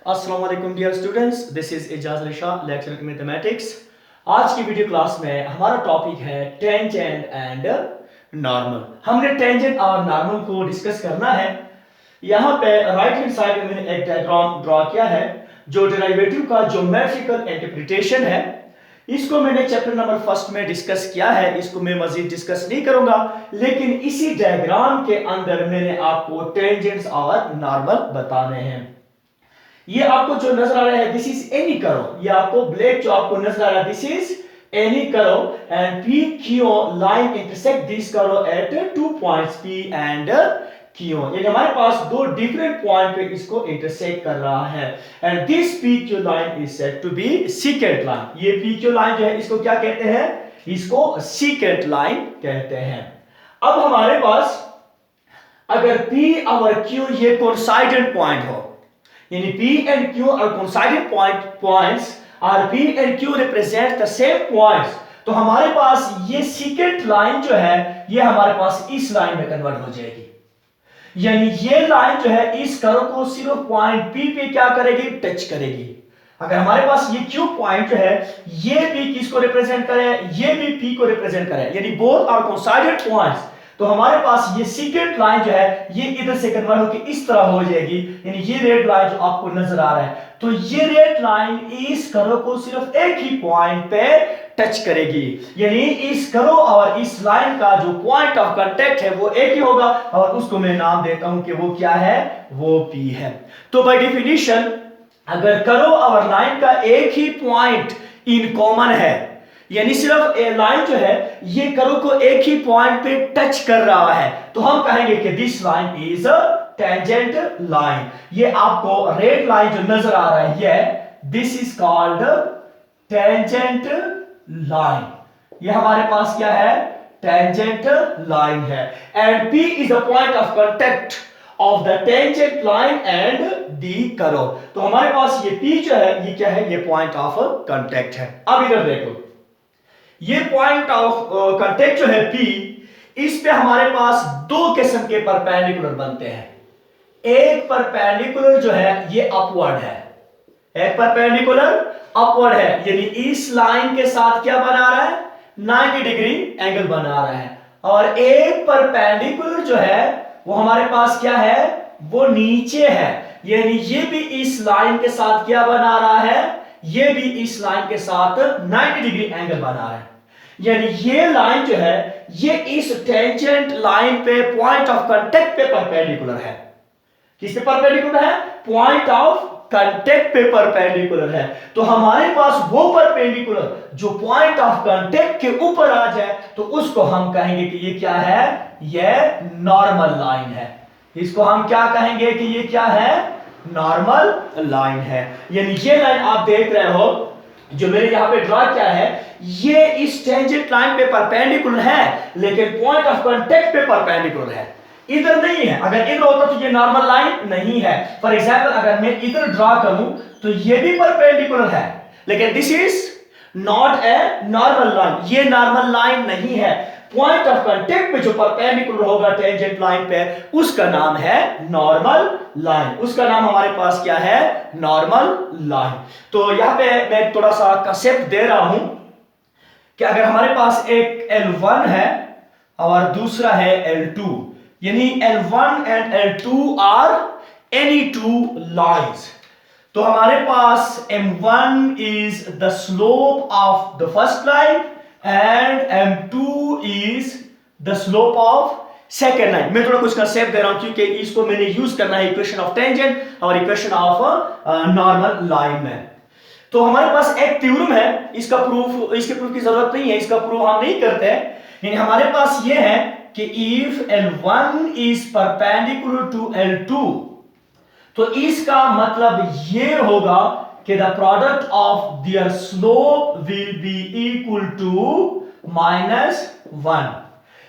अस्सलाम वालेकुम dear students, this is Ejaz Ali Shah, lecturer in mathematics. आज की वीडियो क्लास में हमारा टॉपिक है टेंजेंट एंड नॉर्मल। हमने टेंजेंट और नॉर्मल को डिस्कस करना है। यहाँ पे राइट हैंड साइड में मैंने एक डायग्राम ड्रॉ किया है जो डेरिवेटिव का ज्योमेट्रिकल इंटरप्रिटेशन है। इसको मैंने चैप्टर नंबर फर्स्ट में डिस्कस किया है, इसको मैं मजीद डिस्कस नहीं करूंगा, लेकिन इसी डायग्राम के अंदर मैंने आपको टेंजेंट्स और नॉर्मल बताने हैं। ये आपको जो नजर आ रहा है दिस इज एनी करो, ये आपको ब्लैक जो आपको नजर आ रहा है this is any curve and P Q line intersect this curve at 2 points P and Q. यानी हमारे पास दो डिफरेंट पॉइंट पे इसको इंटरसेक्ट कर रहा है and this P Q line is said to be secant line. ये पी क्यू लाइन जो है इसको क्या कहते हैं? इसको सीकेंट लाइन कहते हैं। अब हमारे पास अगर P और Q ये कोइंसाइडेंट पॉइंट हो, यानी P and Q are coincident points और P and Q represent the same points, तो हमारे पास ये सीकेंट लाइन जो है ये हमारे पास इस लाइन में कन्वर्ट हो जाएगी। यानी ये लाइन जो है इस कर्व को सिर्फ पॉइंट P पे क्या करेगी? टच करेगी। अगर हमारे पास ये Q पॉइंट जो है ये P किसको रिप्रेजेंट करे? ये भी P को रिप्रेजेंट करे, यानी बोथ आर कोइंसाइडेंट पॉइंट्स। तो हमारे पास ये सीकेंट लाइन जो है ये इधर से कन्वर्ट होकर इस तरह हो जाएगी, यानी ये रेड लाइन जो आपको नजर आ रहा है, तो ये रेड लाइन इस कर्व को सिर्फ एक ही पॉइंट पे टच करेगी। यानी इस कर्व और इस लाइन का जो पॉइंट ऑफ कांटेक्ट है वो एक ही होगा और उसको मैं नाम देता हूं कि वो क्या है? वो P है। तो बाय डेफिनेशन अगर कर्व और लाइन का एक ही पॉइंट इन कॉमन है, यानी सिर्फ ए लाइन जो है ये कर्व को एक ही पॉइंट पे टच कर रहा है, तो हम कहेंगे कि this line is a tangent line. ये आपको रेड लाइन जो नजर आ रहा है ये this is called tangent line. ये हमारे पास क्या है? टेंजेंट लाइन है and P is the point of contact of the tangent line and the curve. तो हमारे पास ये P जो है ये क्या है? ये पॉइंट ऑफ कांटेक्ट है। अब इधर देखो, ये पॉइंट ऑफ कांटेक्ट जो है P, इस पे हमारे पास दो किस्म के परपेंडिकुलर बनते हैं। एक परपेंडिकुलर जो है ये अपवर्ड है, एक परपेंडिकुलर अपवर्ड है, यानी इस लाइन के साथ क्या बना रहा है? 90 डिग्री एंगल बना रहा है। और एक परपेंडिकुलर जो है वो हमारे पास क्या है? वो नीचे है, यानी ये भी इस लाइन के साथ क्या बना रहा है? ये भी इस लाइन के साथ 90 डिग्री एंगल बना रहा है। यानी ये लाइन जो है ये इस टेंजेंट लाइन पे पॉइंट ऑफ कांटेक्ट पे परपेंडिकुलर है। किस पे परपेंडिकुलर है? पॉइंट ऑफ कांटेक्ट पे परपेंडिकुलर है। तो हमारे पास वो परपेंडिकुलर जो पॉइंट ऑफ कांटेक्ट के ऊपर आ जाए तो उसको हम कहेंगे कि ये क्या है? ये नॉर्मल लाइन है। इसको हम क्या कहेंगे कि ये क्या है? नॉर्मल लाइन है। यानी ये लाइन आप देख रहे हो जो मैंने यहां पे ड्रॉ किया है ये इस टेंजेंट लाइन पे परपेंडिकुलर है, लेकिन पॉइंट ऑफ कांटेक्ट पे परपेंडिकुलर है, इधर नहीं है। अगर इधर होता तो ये नॉर्मल लाइन नहीं है। फॉर एग्जांपल अगर मैं इधर ड्रॉ करूं तो ये भी परपेंडिकुलर है, लेकिन this is not a normal line, ये नॉर्मल लाइन नहीं है। पॉइंट ऑफ कांटेक्ट पे जो परपेंडिकुलर होगा टेंजेंट लाइन पे उसका नाम है नॉर्मल लाइन। उसका नाम हमारे पास क्या है? Normal line. तो यहां पे मैं थोड़ा सा कांसेप्ट दे रहा हूं कि अगर हमारे पास एक L1 है और दूसरा है L2, यानी L1 and L2 are any two lines, तो हमारे पास M1 is the slope of the first line and M2 is the slope of second line. मैं थोड़ा कुछ कंसेप्ट दे रहा हूं क्योंकि इसको मैंने यूज करना है इक्वेशन ऑफ टेंजेंट और इक्वेशन ऑफ नॉर्मल लाइन में। तो हमारे पास एक थ्योरम है, इसका प्रूफ, इसके प्रूफ की जरूरत नहीं है, इसका प्रूफ हम नहीं करते हैं। यानी हमारे पास ये है कि if L1 is perpendicular to L2, तो इसका मतलब ये होगा कि the product of their slope will be equal to -1।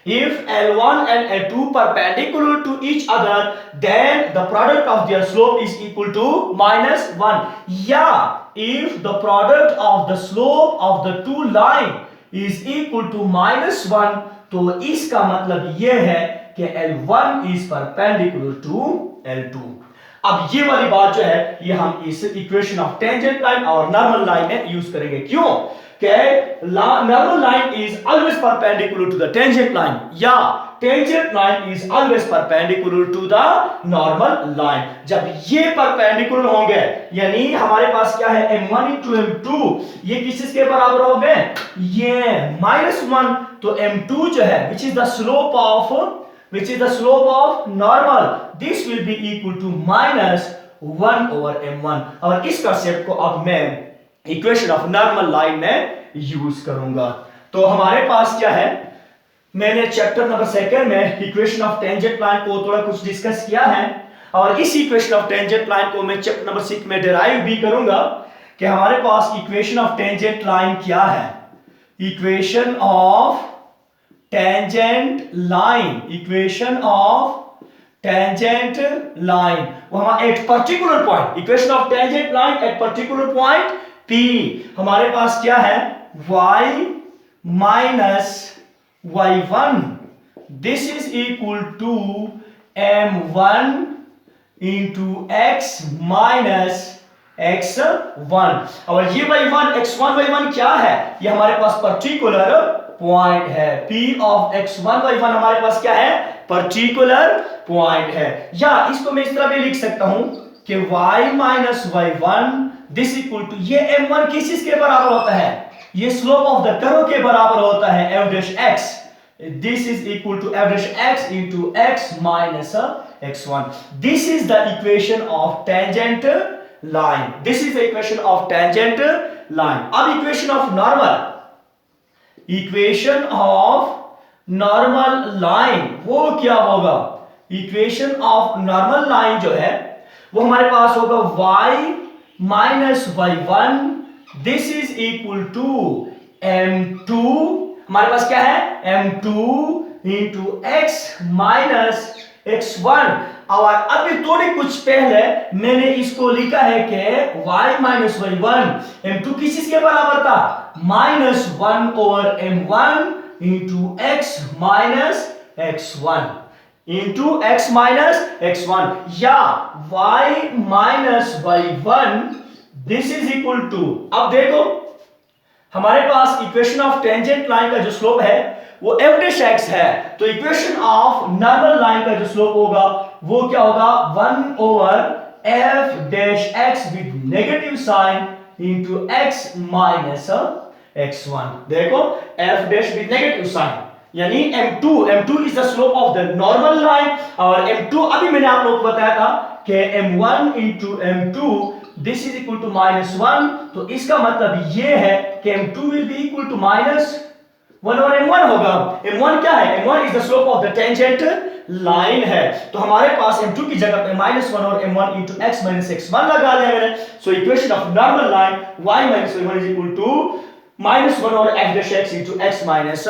If L1 and L2 perpendicular to each other, then the product of their slope is equal to -1. या if the product of the slope of the two line is equal to -1, तो इसका मतलब यह है कि L1 is perpendicular to L2। अब ये वाली बात जो है ये हम इस इक्वेशन ऑफ टेंजेंट लाइन और नॉर्मल लाइन में यूज करेंगे। क्यों? Normal line is always perpendicular to the tangent line या tangent line is always perpendicular to the normal line. जब ये परपेंडिकुलर होंगे यानी हमारे पास क्या है m1 into m2 ये किसके बराबर हो गए ये -1 तो m2 जो है which is the slope of normal this will be equal to -1 over m1 और इस कंसेप्ट को अब मैं इक्वेशन ऑफ नॉर्मल लाइन में यूज करूंगा। तो हमारे पास क्या है मैंने चैप्टर नंबर 2 में इक्वेशन ऑफ टेंजेंट लाइन को थोड़ा कुछ डिस्कस किया है और इस इक्वेशन ऑफ टेंजेंट लाइन को मैं चैप्टर नंबर 6 में डिराइव भी करूंगा कि हमारे पास इक्वेशन ऑफ टेंजेंट लाइन क्या है। इक्वेशन ऑफ टेंजेंट लाइन वो हमारा eight particular point equation of tangent line at particular point P हमारे पास क्या है y minus y1 this is equal to m1 into x minus x1 और ये y1 x1 y1 क्या है ये हमारे पास पर्टिकुलर पॉइंट है P of x1 y1 हमारे पास क्या है पर्टिकुलर पॉइंट है या इसको मैं इस तरह भी लिख सकता हूं कि y minus y1 this equal to ये m1 किस चीज के बराबर होता है ये स्लोप ऑफ द कर्व के बराबर होता है f dash x this is equal to f dash x into x minus x1 this is the equation of tangent line this is the equation of tangent line अब equation of normal line वो क्या होगा equation of normal line जो है वो हमारे पास होगा y minus y1 this is equal to m2 हमारे पास क्या है m2 into x minus x1 और अभी थोड़ी कुछ पहले मैंने इसको लिखा है कि y minus y1 m2 किस चीज के बराबर था -1 over m1 into x minus x1 into x minus x1 या y minus y1 this is equal to अब देखो हमारे पास इक्वेशन ऑफ टेंजेंट लाइन का जो स्लोप है वो f dash x है तो इक्वेशन ऑफ नॉर्मल लाइन का जो स्लोप होगा वो क्या होगा 1 over f dash x with negative sign into x minus x1 देखो f dash with negative sign यानी m2 is the slope of the normal line और m2 अभी मैंने आप लोगों को बताया था कि m1 into m2 this is equal to -1 तो इसका मतलब ये है कि m2 will be equal to -1 और m1 होगा m1 क्या है m1 is the slope of the tangent line है तो हमारे पास m2 की जगह पे -1 और m1 into x minus x1 लगा लिया मैंने so equation of normal line y minus y1 is equal to -1 और f dash x into x minus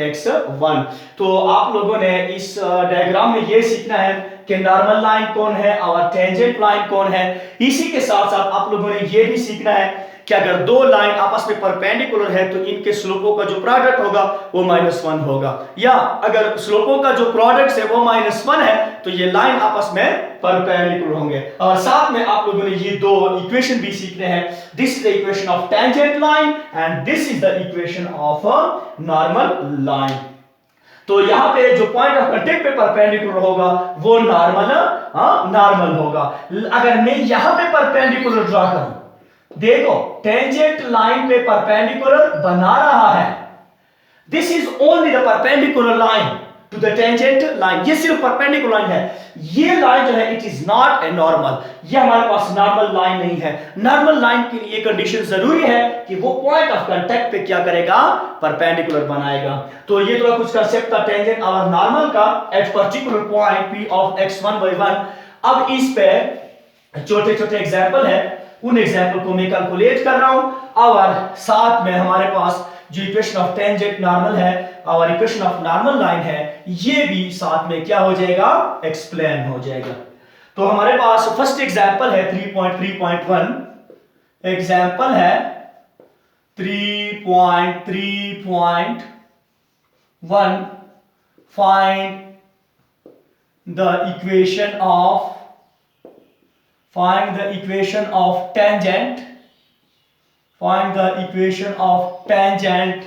x1 तो आप लोगों ने इस डायग्राम में ये सीखना है कि नॉर्मल लाइन कौन है और टेंजेंट लाइन कौन है इसी के साथ साथ आप लोगों ने ये भी सीखना है कि अगर दो लाइन आपस में परपेंडिकुलर है तो इनके स्लोपों का जो प्रोडक्ट होगा वो -1 होगा या अगर स्लोपों का जो प्रोडक्ट है वो -1 है तो ये लाइन आपस में परपेंडिकुलर होंगे और साथ में आप लोगों ने ये दो इक्वेशन भी सीखने हैं this is the equation of tangent line and this is the equation of normal line तो यहां पे जो पॉइंट ऑफ कांटेक्ट पे परपेंडिकुलर होगा वो नॉर्मल होगा अगर मैं यहां पे परपेंडिकुलर ड्रा करूं देखो टेंजेंट लाइन पे परपेंडिकुलर बना रहा है this is only the perpendicular line to the tangent line ये सिर्फ परपेंडिकुलर लाइन है ये लाइन जो है it is not a normal ये हमारे पास नॉर्मल लाइन नहीं है नॉर्मल लाइन के लिए कंडीशन जरूरी है कि वो पॉइंट ऑफ कांटेक्ट पे क्या करेगा परपेंडिकुलर बनाएगा तो ये थोड़ा कुछ कंसेप्ट था टेंजेंट और नॉर्मल का eight particular point p of x1 y1 अब इस पे छोटे छोटे एग्जांपल है उन एग्जांपल को मैं कैलकुलेट कर रहा हूं और साथ में हमारे पास जो इक्वेशन ऑफ टेंजेंट नॉर्मल है और इक्वेशन ऑफ नॉर्मल लाइन है ये भी साथ में क्या हो जाएगा एक्सप्लेन हो जाएगा तो हमारे पास फर्स्ट एग्जांपल है 3.3.1 एग्जांपल है 3.3.1 find the equation of find the equation of tangent, find the equation of tangent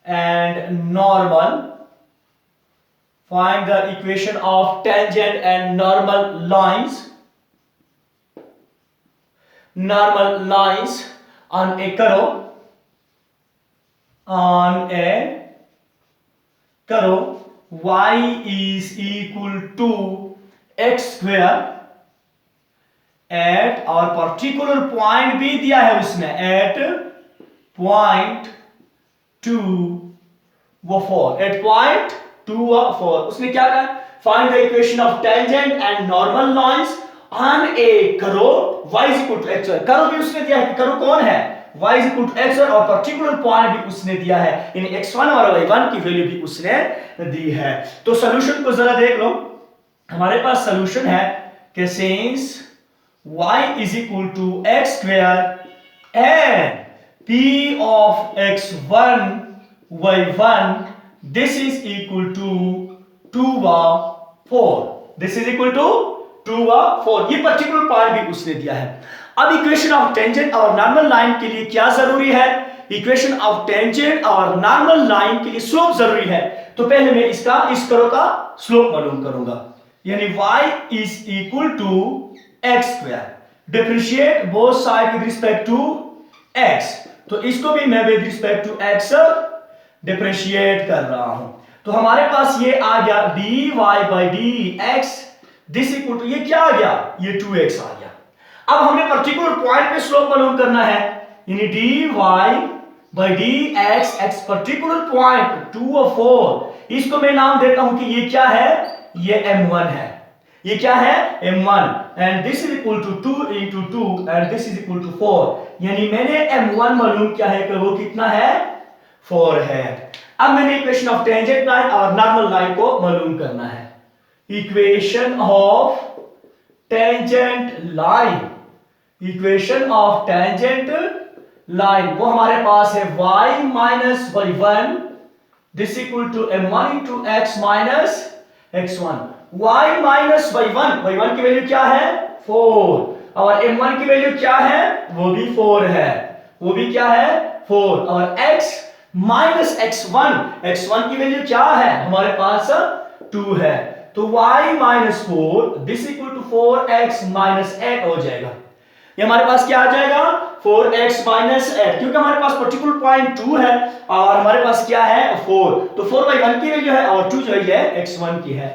and normal, find the equation of tangent and normal lines, normal lines on a curve, on a curve y is equal to x square at और particular point भी दिया है उसने eight point 2 व 4, eight point 2 व 4 उसने क्या कहा, find the equation of tangent and normal lines on a curve y is equal to x, curve भी उसने दिया है, कर्व कौन है, y is equal to x, और पर्टिकुलर पॉइंट भी उसने दिया है, यानी x1 और y1 की वैल्यू भी उसने दी है। तो सॉल्यूशन को जरा देख लो, हमारे पास सॉल्यूशन है कि since y is equal to x square and p of x1 y1 this is equal to 2 व 4, this is equal to 2 व 4, ये पर्टिकुलर पॉइंट भी उसने दिया है। अब इक्वेशन ऑफ टेंजेंट और नॉर्मल लाइन के लिए क्या जरूरी है, इक्वेशन ऑफ टेंजेंट और नॉर्मल लाइन के लिए स्लोप जरूरी है। तो पहले मैं इसका इस कर्व का स्लोप मालूम करूंगा, यानी y is equal to x square, differentiate both side with respect to x, तो इसको भी मैं with respect to x differentiate कर रहा हूं। तो हमारे पास ये आ गया dy by dx this equal to, ये क्या आ गया, ये 2x आ गया। अब हमें पर्टिकुलर पॉइंट पे स्लोप मालूम करना है, यानी dy by dx x particular point 2 और 4, इसको मैं नाम देता हूं कि ये क्या है, ये m1 है, ये क्या है m1 and this is equal to 2 into 2 and this is equal to 4, यानी मैंने m1 मालूम किया है कि वो कितना है, 4 है। अब मैंने इक्वेशन ऑफ टेंजेंट लाइन और नॉर्मल लाइन को मालूम करना है, equation of tangent line, equation of tangent line वो हमारे पास है y minus y1 this equal to m1 into x minus x1, y minus y1 की वैल्यू क्या है, 4, और m1 की वैल्यू क्या है, वो भी 4 है, वो भी क्या है 4, और x माइनस x1 की वैल्यू क्या है, हमारे पास 2 है, तो y minus 4 this equal to 4x minus 8 हो जाएगा। ये हमारे पास क्या आ जाएगा, 4x माइनस 8, क्योंकि हमारे पास पर्टिकुलर पॉइंट 2 है और हमारे पास क्या है 4, तो 4/1 की वैल्यू है और 2 जो है x1 की है।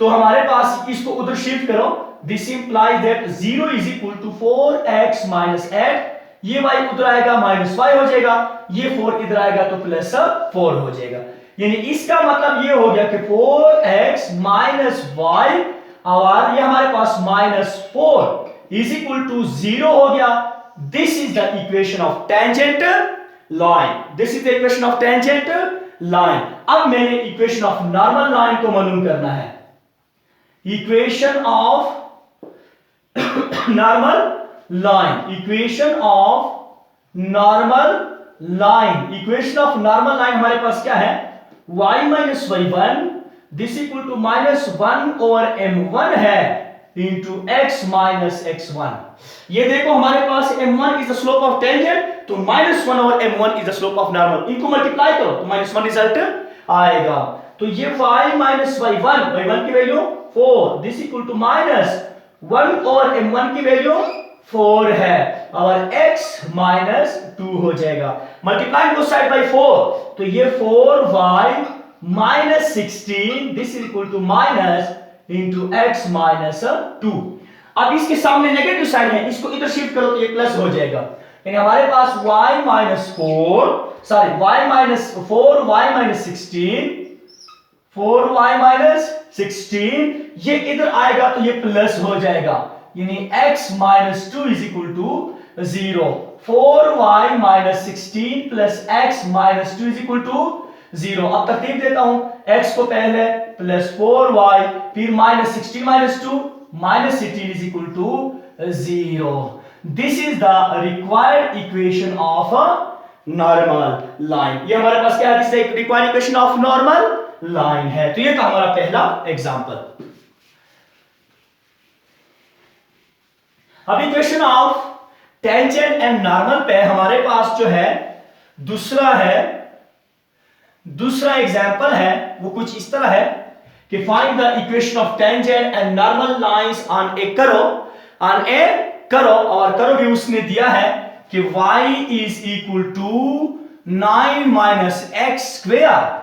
तो हमारे पास इसको उधर शिफ्ट करो, this implies that 0 is equal to 4x minus 8, ये y उधर आएगा माइनस 5 हो जाएगा, ये 4 इधर आएगा तो प्लस 4 हो जाएगा, यानी इसका मतलब ये हो गया कि 4x माइनस y और ये हमारे पास माइनस 4 इज इक्वल टू 0 हो गया। This is the equation of tangent line, this is the equation of tangent line. अब मैंने इक्वेशन ऑफ नॉर्मल लाइन को मालूम करना है, equation of normal line, equation of normal line, equation of normal line हमारे पास क्या है, y minus y1 this equal to minus 1 over m1 है इंटू x माइनस x1। ये देखो हमारे पास m1 is the slope of tangent, तो minus 1 over m1 is the slope of normal, इनको मल्टीप्लाई करो तो माइनस 1 रिजल्ट आएगा। तो ये y माइनस y1 की value 4 this equal to minus 1 over m1 की वैल्यू 4 है और x माइनस 2 हो जाएगा, मल्टीप्लाई बोथ साइड बाय 4, तो ये 4y minus 16 this is equal to minus into x minus 2। अब इसके सामने नेगेटिव साइन है, इसको इधर शिफ्ट करो तो ये प्लस हो जाएगा, यानी हमारे पास y minus 4y minus 16 4y minus 16 ये इधर आएगा तो ये प्लस हो जाएगा, यानी x minus 2 is equal to 0, 4y minus 16 plus x minus 2 is equal to 0। अब तरतीब देता हूं, x को पहले प्लस 4y फिर minus 16 minus 2 minus 16 is equal to 0। This is the required equation of normal line. ये हमारे पास क्या है, this is required equation of normal line है। तो ये था हमारा पहला एग्जांपल। अब equation of tangent and normal पे हमारे पास जो है दूसरा एग्जांपल है, वो कुछ इस तरह है कि find the equation of tangent and normal lines on a curve और कर्व भी उसने दिया है कि y is equal to 9 minus x square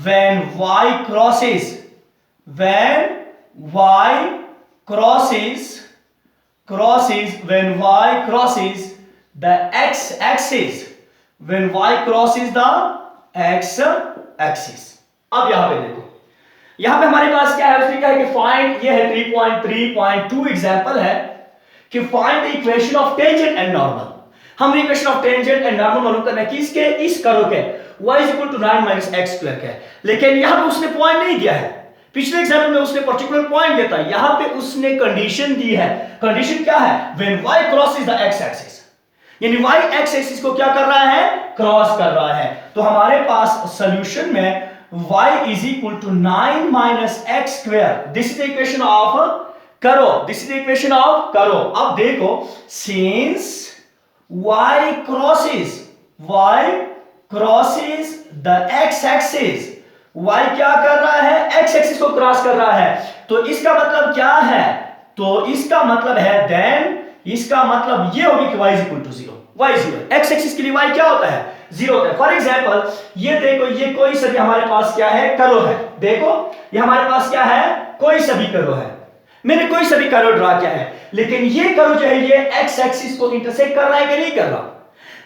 when y crosses the x-axis, when y crosses the x-axis। अब यहां पे देखो, यहां पे हमारे पास क्या है, उसने कहा है कि फाइंड, ये है 3.3.2 एग्जांपल है कि find the equation of tangent and normal. हमने equation of tangent and normal मालूम करना है किसके, इस कर्व के y is equal to 9 minus x square के, लेकिन यहां पे उसने पॉइंट नहीं दिया है। पिछले एग्जांपल में उसने पर्टिकुलर पॉइंट दिया था, यहां पे उसने कंडीशन दी है। कंडीशन क्या है, when y crosses the x axis, यानी y x axis को क्या कर रहा है, क्रॉस कर रहा है। तो हमारे पास सॉल्यूशन में y is equal to 9 minus x square, this is the equation of curve. अब देखो, since y crosses the x axis, y क्या कर रहा है, x axis को क्रॉस कर रहा है, तो इसका मतलब क्या है, तो इसका मतलब है देन इसका मतलब ये होगी कि y is equal to 0, y 0, x axis के लिए y क्या होता है, 0 होता है। फॉर एग्जांपल ये देखो, ये कोई सभी हमारे पास क्या है, कर्व है। देखो ये हमारे पास क्या है, कोई सभी कर्व है। मैंने कोई सभी कर्व ड्रा किया है, लेकिन ये कर्व जो है ये x एक्सिस को इंटरसेक्ट कर रहा है कि नहीं कर रहा।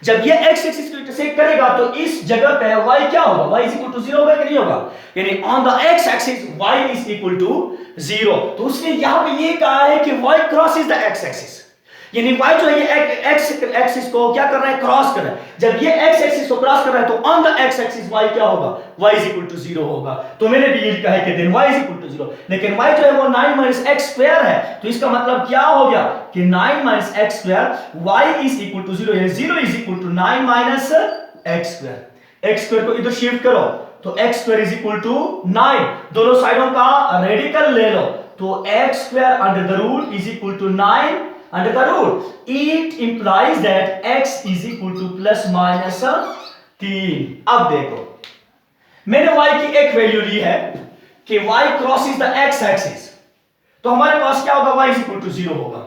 जब ये x एक्सिस को इंटरसेक्ट करेगा तो इस जगह पे y क्या होगा, y इज इक्वल टू 0 होगा कि नहीं होगा, यानी on the x axis y is equal to 0। तो उसने यहां पे ये कहा है कि y crosses the x axis, यानी y जो है ये x एक्सिस को क्या कर रहा है, क्रॉस कर रहा है। जब ये x एक्सिस को क्रॉस कर रहा है तो on the x axis y क्या होगा, y इज इक्वल टू 0 होगा। तो मैंने भी ये लिखा है कि then y is equal to 0, लेकिन y जो है वो 9 माइनस x स्क्वायर है, तो इसका मतलब क्या हो गया कि 9 minus x square, y is equal to 0, यानी 0 is equal to 9 minus x square. x square को इधर शिफ्ट करो तो x स्क्वायर इज इक्वल टू 9, दोनों साइडों का रेडिकल ले लो तो x square under the root is equal to 9 under the rule. It implies that x is equal to plus minus 3। अब देखो, मैंने y की एक वैल्यू ली है कि y crosses the x axis, तो हमारे पास क्या होगा, y is equal to 0 होगा।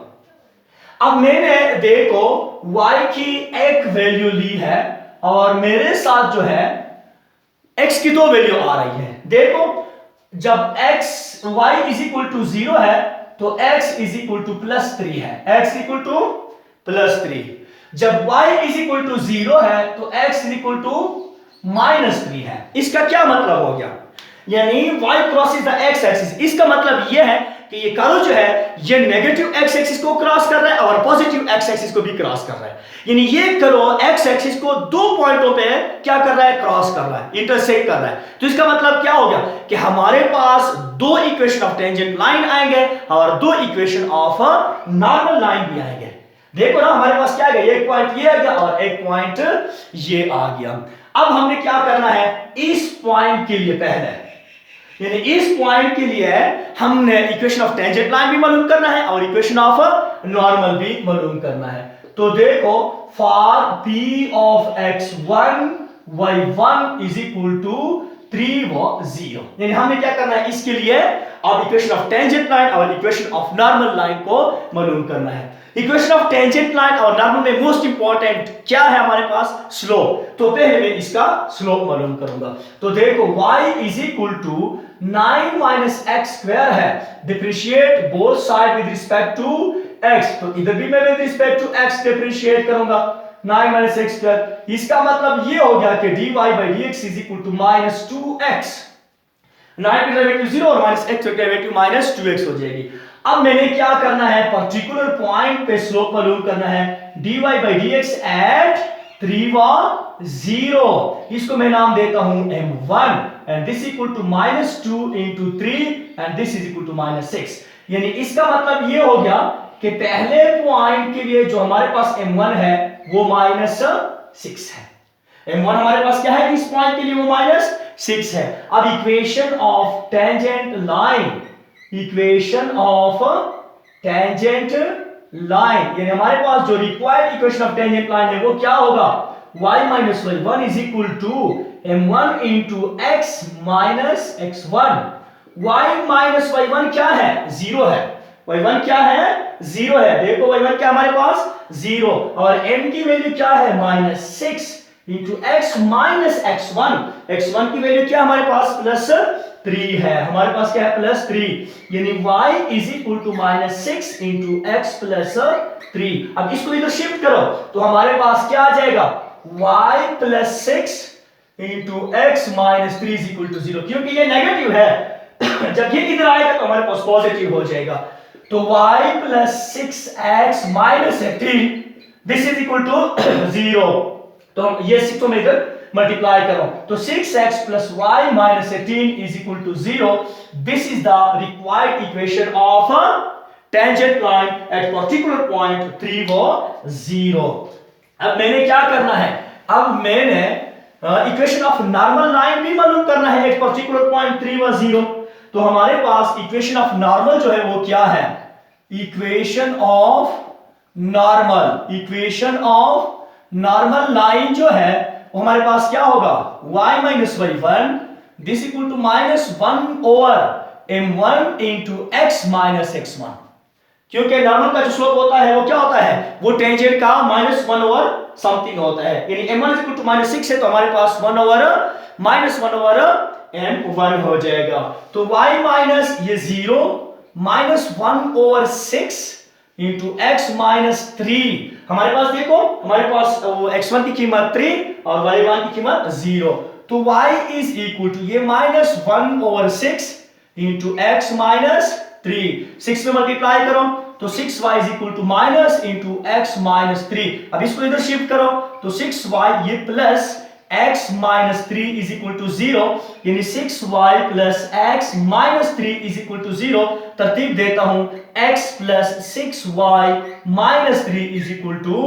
अब मैंने देखो y की एक वैल्यू ली है और मेरे साथ जो है x की दो वैल्यू आ रही है। देखो जब y is equal to 0 है तो x is equal two plus 3 है, x इक्वल टू प्लस 3। जब y इज इक्वल टू 0 है तो x is equal to minus 3 है। इसका क्या मतलब हो गया, यानी y crosses the x axis, इसका मतलब यह है कि ये कर्व जो है ये नेगेटिव x एक्सिस को क्रॉस कर रहा है और पॉजिटिव x एक्सिस को भी क्रॉस कर रहा है, यानी ये कर्व x एक्सिस को दो पॉइंटों पे क्या कर रहा है, क्रॉस कर रहा है, इंटरसेक्ट कर रहा है। तो इसका मतलब क्या हो गया कि हमारे पास दो इक्वेशन ऑफ टेंजेंट लाइन आएंगे और दो इक्वेशन ऑफ नॉर्मल लाइन भी आएंगे। देखो ना हमारे पास क्या आ गया, एक पॉइंट ये आ गया और एक पॉइंट ये आ गया। अब हमने क्या करना है, इस पॉइंट के लिए पहले, यानी इस पॉइंट के लिए हमने इक्वेशन ऑफ टेंजेंट लाइन भी मालूम करना है और इक्वेशन ऑफ नॉर्मल भी मालूम करना है। तो देखो for p of x1 y1 is equal to 3 व 0, यानी हमने क्या करना है, इसके लिए अब इक्वेशन ऑफ टेंजेंट लाइन और इक्वेशन ऑफ नॉर्मल लाइन को मालूम करना है। इक्वेशन ऑफ टेंजेंट लाइन और नॉर्मल में मोस्ट इंपॉर्टेंट क्या है हमारे पास, स्लोप। तो पहले मैं इसका स्लोप मालूम करूंगा। तो देखो y is equal to 9 minus x square है, differentiate both side with respect to x, तो इधर भी मैं with respect to x differentiate करूंगा 9 माइनस एक्स स्क्वायर। इसका मतलब ये हो गया कि dy by dx is equal to minus 2x, 9 का डेरिवेटिव 0 और माइनस x का डेरिवेटिव माइनस 2x हो जाएगी। अब मैंने क्या करना है, पर्टिकुलर पॉइंट पे स्लोप मालूम करना है, dy by dx एट 3 व 0, इसको मैं नाम देता हूं m1 and this equal to minus 2 into 3 and this is equal to minus 6। यानी इसका मतलब ये हो गया कि पहले पॉइंट के लिए जो हमारे पास m1 है वो माइनस 6 है। m1 हमारे पास क्या है, इस पॉइंट के लिए वो माइनस 6 है। अब equation of tangent line equation of tangent line, यानी हमारे पास जो required equation of tangent line है वो क्या होगा, y minus y one is equal to m1 into x minus x1। y minus y one क्या है, जीरो है। y1 क्या है, जीरो है। देखो y1 क्या हमारे पास जीरो, और m की वैल्यू क्या है minus six into x minus x1। x1 की वैल्यू क्या हमारे पास प्लस 3 है, हमारे पास क्या है प्लस 3, यानी y is equal to minus six into x plus 3। अब इसको इधर शिफ्ट करो तो हमारे पास क्या आ जाएगा, y plus six into x minus 3 is equal to 0, क्योंकि ये नेगेटिव है जब ये इधर आएगा तो हमारे पास पॉजिटिव हो जाएगा। तो y plus six x minus 18 this is equal to 0। तो हम ये 6 को मैं इधर मल्टीप्लाई करो तो 6x plus y minus 18 is equal to 0। This is the required equation of tangent line at particular point 3 व 0। अब मैंने क्या करना है, अब मैंने इक्वेशन ऑफ नॉर्मल लाइन भी मालूम करना है एट पर्टिकुलर पॉइंट 3 व 0। तो हमारे पास इक्वेशन ऑफ नॉर्मल जो है वो क्या है, equation of normal, equation of normal line जो है वो हमारे पास क्या होगा, y minus y one this equal to minus one over m1 into x minus x1। क्योंकि नॉर्मल का जो स्लोप होता है वो क्या होता है, वो टेंजेंट का माइनस वन ओवर समथिंग होता है, यानी m1 is equal to minus six है तो हमारे पास one over minus one over m1 हो जाएगा। तो y माइनस ये zero minus one over six into x minus three. हमारे पास देखो हमारे पास x1 की कीमत 3 और y1 की कीमत 0, तो y इज इक्वल टू ये minus one over six into x minus 3। 6 में मल्टीप्लाई करो तो 6y is equal to minus into x minus 3। अब इसको इधर शिफ्ट करो तो 6y ये plus x minus 3 is equal to 0, यानी 6y plus x minus 3 is equal to 0। तरतीब देता हूं x plus 6y minus 3 is equal to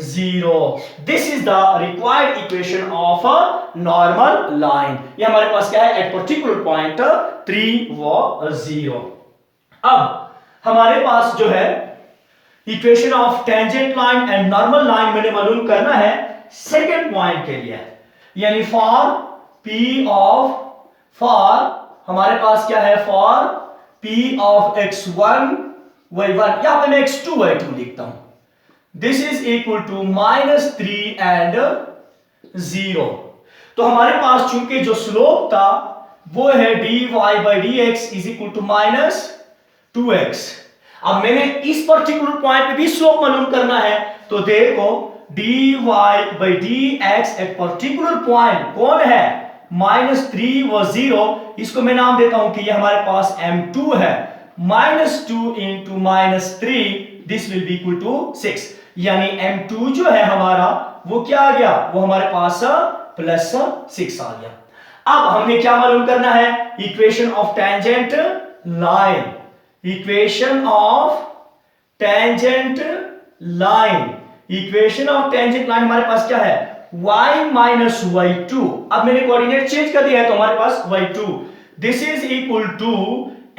0। This is the required equation of a normal line. ये हमारे पास क्या है, एट पर्टिकुलर पॉइंट 3 व 0। अब हमारे पास जो है equation of tangent line and normal line मैंने मालूम करना है सेकेंड पॉइंट के लिए, यानी फॉर p ऑफ, फॉर हमारे पास क्या है, for p of x1 y1, यहां पे मैं x2 y2 लिखता हूं, this is equal to minus 3 and 0। तो हमारे पास चूंकि जो स्लोप था वो है dy by dx is equal to minus 2x। अब मैंने इस पर्टिकुलर पॉइंट पे भी स्लोप मालूम करना है, तो देखो dy by dx at particular point कौन है, माइनस 3 व 0। इसको मैं नाम देता हूं कि ये हमारे पास m2 है, minus 2 into minus 3 this will be equal to 6, यानी m2 जो है हमारा वो क्या आ गया, वो हमारे पास प्लस 6 आ गया। अब हमने क्या मालूम करना है, equation of tangent line, equation of tangent line, equation of tangent line हमारे पास क्या है, y माइनस वाई टू। अब मैंने कोऑर्डिनेट चेंज कर दिया है तो हमारे पास y2 this is equal to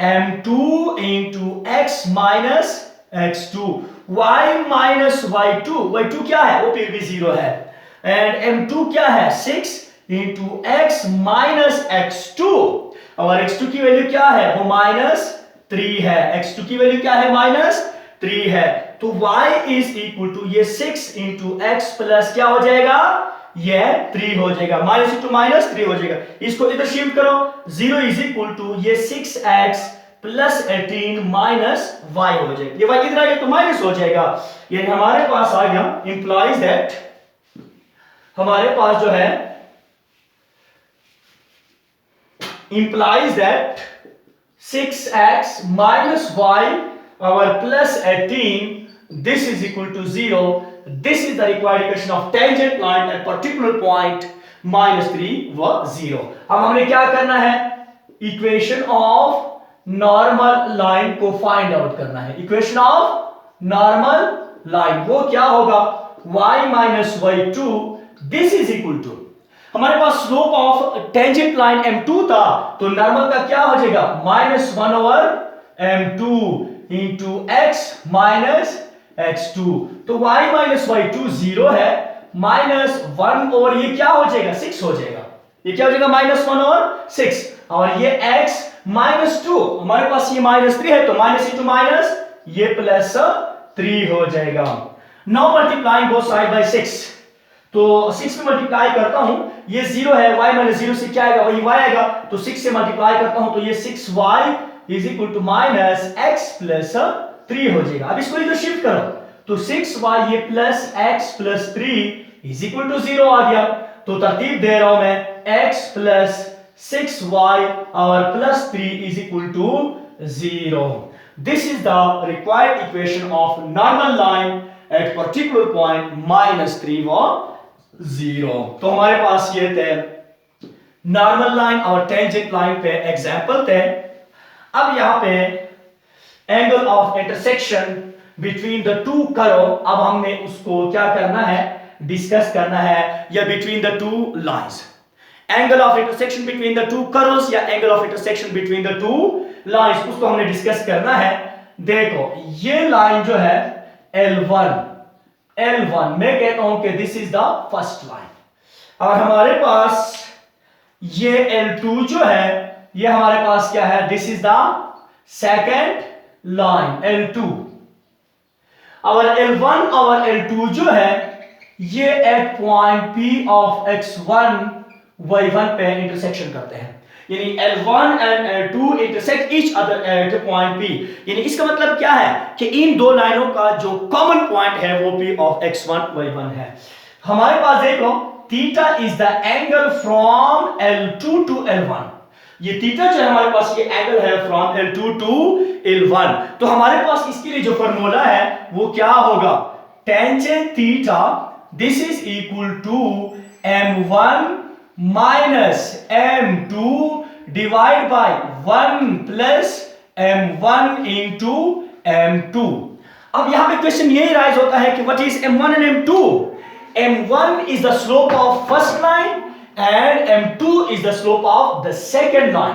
m2 into x minus x2। y minus y2 क्या है, वो फिर भी 0 है, एंड m2 क्या है 6 इंटू x माइनस x2, और x2 की वैल्यू क्या है, वो माइनस 3 है, x2 की वैल्यू क्या है माइनस 3 है। तो y इज इक्वल टू ये 6 इंटू एक्स प्लस क्या हो जाएगा, ये 3 हो जाएगा, माइनस इंटू माइनस 3 हो जाएगा। इसको इधर शिफ्ट करो, 0 इज इक्वल टू ये 6x प्लस 18 माइनस y हो जाएगा, ये y इधर आ गया तो माइनस हो जाएगा, यानी हमारे पास आ गया, इंप्लाइज दैट हमारे पास जो है, implies that 6x minus y our plus 18 this is equal to 0. This is the required equation of tangent line at particular point minus 3 व 0। अब हमने क्या करना है, इक्वेशन ऑफ नॉर्मल लाइन को फाइंड आउट करना है। इक्वेशन ऑफ नॉर्मल लाइन वो क्या होगा, y minus y two this is equal to, हमारे पास slope of tangent line m2 था तो नॉर्मल का क्या हो जाएगा, minus one over m2 into x minus x2। तो y माइनस y2 0 है, माइनस 1 और ये क्या हो जाएगा 6 हो जाएगा, ये क्या हो जाएगा माइनस 1 और 6, और ये x माइनस 2, हमारे पास ये माइनस 3 है तो माइनस इंटू माइनस ये प्लस 3 हो जाएगा। Now multiplying both side by 6, तो 6 में मल्टीप्लाई करता हूं, ये 0 है, y माइनस 0 से क्या आएगा वही y आएगा, तो 6 से मल्टीप्लाई करता हूं तो ये 6y is equal to minus x plus 3 हो जाएगा। अब इसको इधर शिफ्ट करो तो 6y ये plus x plus 3 is equal to 0 आ गया। तो तरतीब दे रहा हूं मैं x प्लस 6y और plus 3 is equal to 0. This is the required equation of normal line at particular point minus 3 व 0. तो हमारे पास ये थे नॉर्मल लाइन और टेंजेंट लाइन पे एग्जांपल थे। अब यहाँ पे angle of intersection between the to करो, अब हमने उसको क्या करना है डिस्कस करना है, या between the two lines, angle of intersection between the two curves या angle of intersection between the two lines, उसको हमने डिस्कस करना है। देखो ये लाइन जो है L1 मैं कहता हूं कि this is the first line, और हमारे पास ये L2 जो है ये हमारे पास क्या है, this is the second line L2, और L1 और L2 जो है ये eight point P of x1 y1 पे इंटरसेक्शन करते हैं, यानी L1 and L2 intersect each other at point P। यानी इसका मतलब क्या है कि इन दो लाइनों का जो कॉमन पॉइंट है वो P ऑफ x1 y1 है। हमारे पास देख लो theta is the angle from L2 to L1, ये थीटा जो है हमारे पास ये एंगल है फ्रॉम L2 टू L1। तो हमारे पास इसके लिए जो फार्मूला है वो क्या होगा, tangent theta this is equal to m1 minus m2 divide by 1 plus m1 into m2। अब यहां पे क्वेश्चन यही राइज होता है कि what is m1 and m2। m1 is the slope of first line and m2 is the slope of the second line,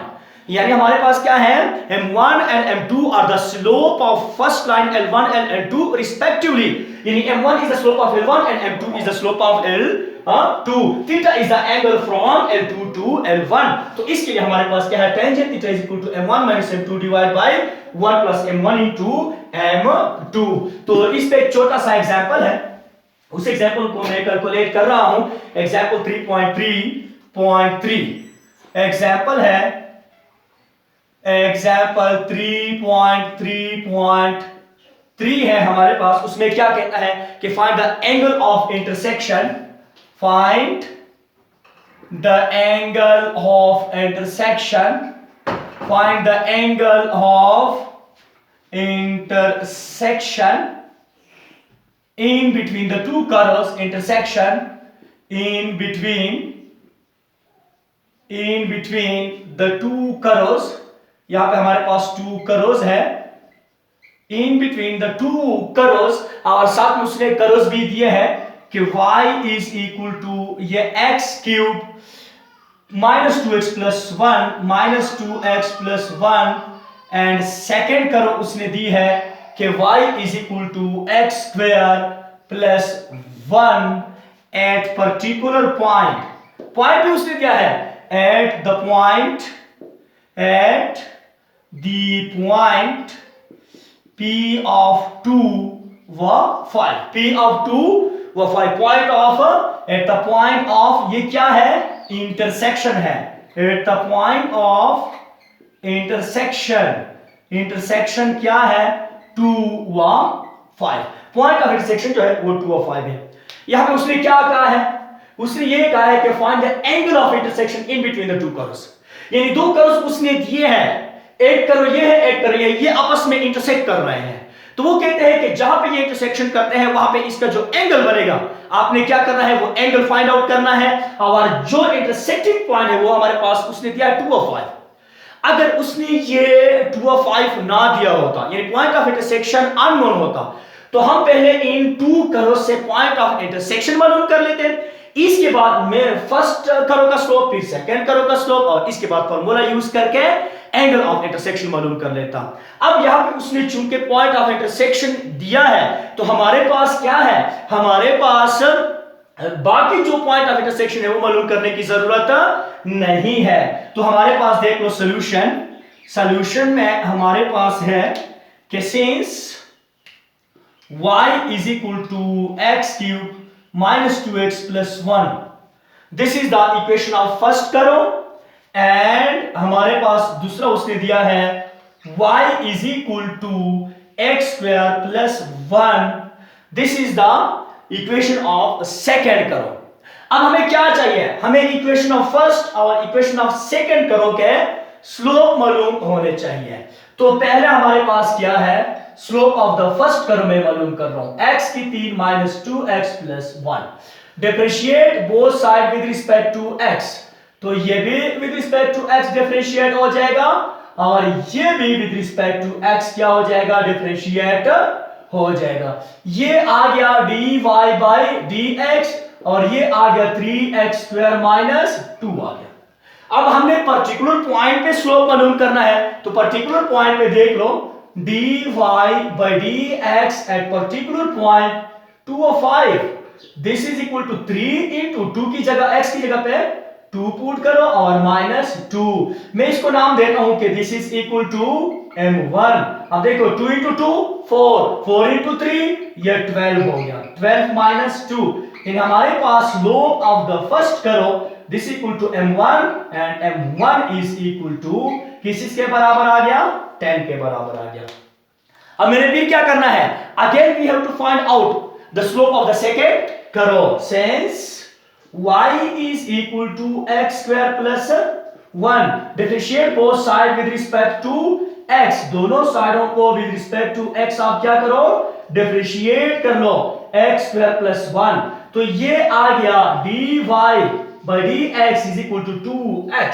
यानी हमारे पास क्या है m1 and m2 are the slope of first line L1 and L2 respectively, यानी m1 is the slope of L1 and m2 is the slope of L2। theta is the angle from L2 to L1। तो इसके लिए हमारे पास क्या है, tangent theta is equal to m1 minus m2 divided by 1 plus m1 into m2। तो इस पे एक छोटा सा एग्जांपल है, उस एग्जांपल को मैं कैलकुलेट कर रहा हूं। एग्जांपल 3.3.3 एग्जांपल है, एग्जांपल 3.3 है हमारे पास। उसमें क्या कहता है कि find the angle of intersection, find the angle of intersection, find the angle of intersection in between the two curves, intersection in between the two curves। यहां पे हमारे पास two curves है, in between the two curves, और साथ में उसने curves भी दिए हैं कि y is equal to ये x cube minus 2x plus 1 minus 2x plus 1, and second curve उसने दी है कि y is equal to x square plus 1 at particular point। Point भी उसने दिया है at the point P of 2 व 5, P of 2 व 5 point of, at the point of ये क्या है, इंटरसेक्शन है, at the point of intersection क्या है 2 व 5, पॉइंट ऑफ इंटरसेक्शन जो है वो 2 व 5 है। यहां पे उसने क्या कहा है, उसने ये कहा है कि find the angle of intersection in between the two curves, यानी दो कर्व्स उसने दिए हैं, एक कर्व ये है एक कर्व ये आपस में इंटरसेक्ट कर रहे हैं। तो वो कहते हैं कि जहां पे ये इंटरसेक्शन करते हैं वहां पे इसका जो एंगल बनेगा आपने क्या करना है, वो एंगल फाइंड आउट करना है, और जो इंटरसेक्टिंग पॉइंट है वो हमारे पास उसने दिया है 2 व 5। अगर उसने ये 2 व 5 ना दिया होता, यानी पॉइंट ऑफ इंटरसेक्शन अननोन होता, तो हम पहले इन टू कर्व से पॉइंट ऑफ इंटरसेक्शन मालूम कर लेते हैं, इसके बाद मैं फर्स्ट कर्व का स्लोप फिर सेकंड कर्व का स्लोप और इसके बाद फार्मूला यूज करके एंगल ऑफ इंटरसेक्शन मालूम कर लेता। अब यहां पे उसने चूंकि पॉइंट ऑफ इंटरसेक्शन दिया है तो हमारे पास क्या है, हमारे पास बाकी जो पॉइंट ऑफ इंटरसेक्शन है वो मालूम करने की जरूरत नहीं है। तो हमारे पास देख लो सॉल्यूशन में हमारे पास है कि since y is equal to x cube minus 2x plus 1, this is the equation of first करो, एंड हमारे पास दूसरा उसने दिया है y is equal to x square plus 1, this is the equation of second करो। अब हमें क्या चाहिए, हमें इक्वेशन ऑफ फर्स्ट और इक्वेशन ऑफ सेकंड करो के स्लोप मालूम होने चाहिए। तो पहले हमारे पास क्या है, स्लोप ऑफ द फर्स्ट करो मैं मालूम कर रहा हूं, x की 3 minus 2x plus 1। Differentiate both side with respect to x, तो ये भी with respect to x differentiate हो जाएगा और ये भी विद रिस्पेक्ट टू x क्या हो जाएगा, डिफरेंशिएट हो जाएगा। ये आ गया dy बाई dx और ये आ गया 3x स्क्वायर माइनस 2 आ गया। अब हमने पर्टिकुलर पॉइंट पे स्लोप मालूम करना है, तो पर्टिकुलर पॉइंट पे देख लो dy by dx at particular point 2 और 5, this is equal to 3 into 2 की जगह x की जगह पे 2 पुट करो और माइनस 2। मैं इसको नाम देता हूं कि this is equal to m1। अब देखो 2 into 2 4, 4 into 3 ये 12 हो गया, 12 माइनस 2। इन हमारे पास स्लोप ऑफ द फर्स्ट करो this equal to m1 and m1 is equal to किसके बराबर आ गया, 10 के बराबर आ गया। अब मेरे भी क्या करना है, again we have to find out the slope of the second curve, since y is equal to x square plus 1, differentiate both side with respect to x, दोनों साइडों को विद रिस्पेक्ट टू x आप क्या करो, differentiate कर लो, x square plus 1। तो ये आ गया dy by dx is equal to 2x।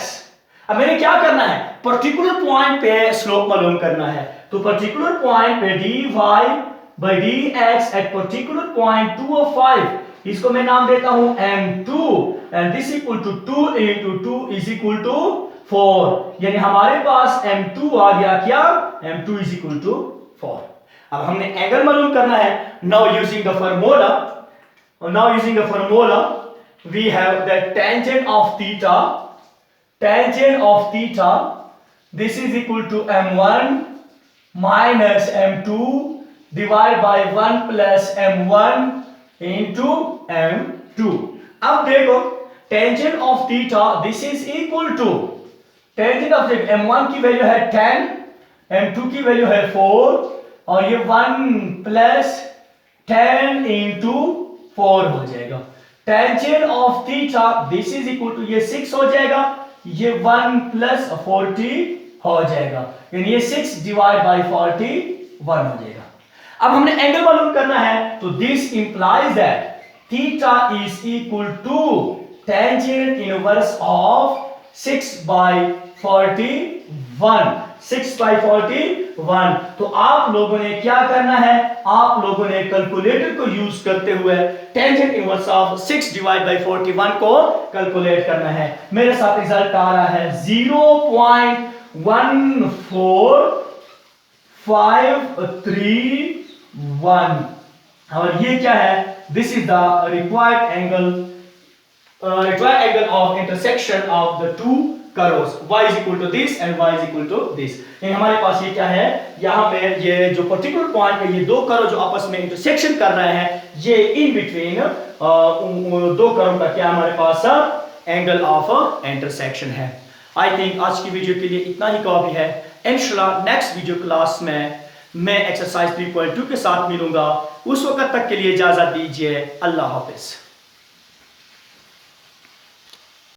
अब मैंने क्या करना है, पर्टिकुलर पॉइंट पे स्लोप मालूम करना है, तो पर्टिकुलर पॉइंट पे dy by dx at particular point 2 और 5, इसको मैं नाम देता हूं m2 and this equal to 2 into 2 is equal to 4, यानी हमारे पास m2 आ गया क्या, m2 is equal to 4। अब हमने एंगल मालूम करना है। Now using the formula we have the tangent of theta, this is equal to m1 minus m2 divided by 1 plus m1 into m2। अब देखो tangent of theta this is equal to tangent of m1 की value है 10, m2 की value है 4 और ये 1 plus 10 into 4 हो जाएगा। Tangent of theta this is equal to ये 6 हो जाएगा, ये 1 प्लस 40 हो जाएगा, यानी ये 6 डिवाइड बाय 41 हो जाएगा। अब हमने एंगल मालूम करना है, तो this implies that theta is equal to tangent inverse of 6 by 41, 6 by 41। तो आप लोगों ने क्या करना है, आप लोगों ने कैलकुलेटर को यूज करते हुए tangent inverse of 6 divide by 41 को कैलकुलेट करना है। मेरे साथ रिजल्ट आ रहा है 0.14531 और ये क्या है, this is the required angle of intersection of the two curves, y is equal to this and y is equal to this। हमारे पास ये क्या है, यहाँ पे ये जो पर्टिकुलर पॉइंट पे ये दो कर्व जो आपस में इंटरसेक्शन कर रहे हैं, ये इन बिटवीन दो कर्व का क्या हमारे पास एंगल ऑफ इंटरसेक्शन है। आई थिंक आज की वीडियो के लिए इतना ही काफी है। इंशाल्लाह नेक्स्ट वीडियो क्लास में मैं एक्सरसाइज 3.2 के साथ मिलूंगा। उस वक्त तक के लिए इजाजत दीजिए। अल्लाह हाफिज।